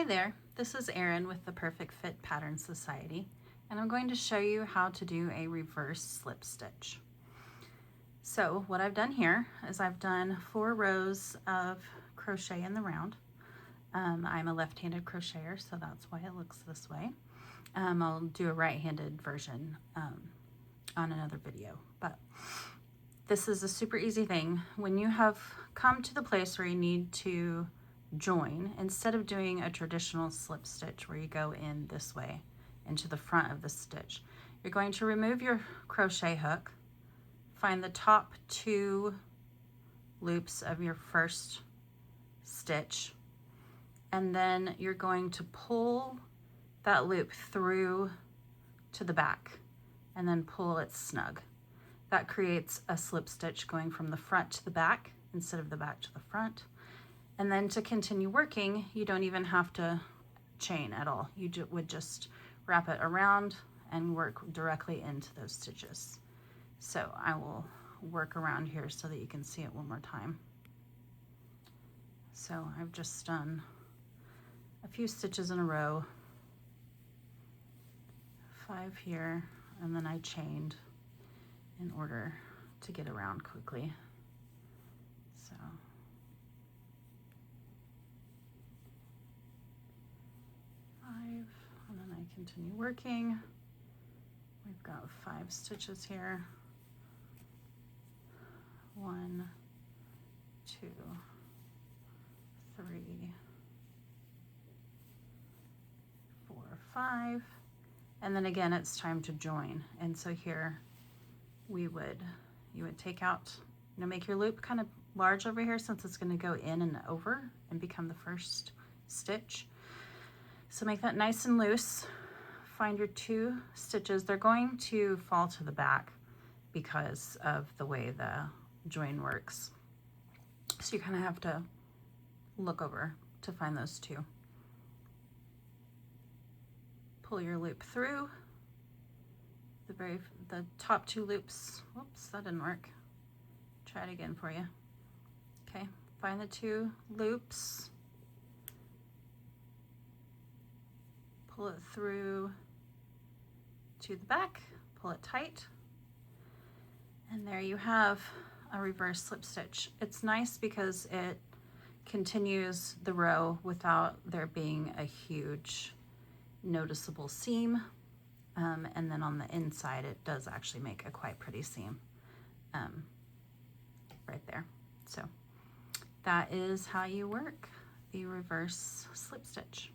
Hi there, this is Erin with the Perfect Fit Pattern Society, and I'm going to show you how to do a reverse slip stitch. So what I've done here is I've done 4 rows of crochet in the round. I'm a left-handed crocheter, so that's why it looks this way. I'll do a right-handed version on another video, but this is a super easy thing. When you have come to the place where you need to join, instead of doing a traditional slip stitch where you go in this way into the front of the stitch, you're going to remove your crochet hook, find the top 2 loops of your first stitch, and then you're going to pull that loop through to the back and then pull it snug. That creates a slip stitch going from the front to the back instead of the back to the front. And then to continue working, you don't even have to chain at all. You would just wrap it around and work directly into those stitches. So I will work around here so that you can see it one more time. So I've just done a few stitches in a row, 5 here, and then I chained in order to get around quickly. So and then I continue working. We've got 5 stitches here. 1, 2, 3, 4, 5. And then again, it's time to join. And so here you would take out, make your loop kind of large over here since it's going to go in and over and become the first stitch. So make that nice and loose. Find your 2 stitches. They're going to fall to the back because of the way the join works. So you kind of have to look over to find those 2. Pull your loop through the top 2 loops. Whoops, that didn't work. Try it again for you. Okay, find the 2 loops. Pull it through to the back, pull it tight, and there you have a reverse slip stitch. It's nice because it continues the row without there being a huge noticeable seam, and then on the inside it does actually make a quite pretty seam right there. So that is how you work the reverse slip stitch.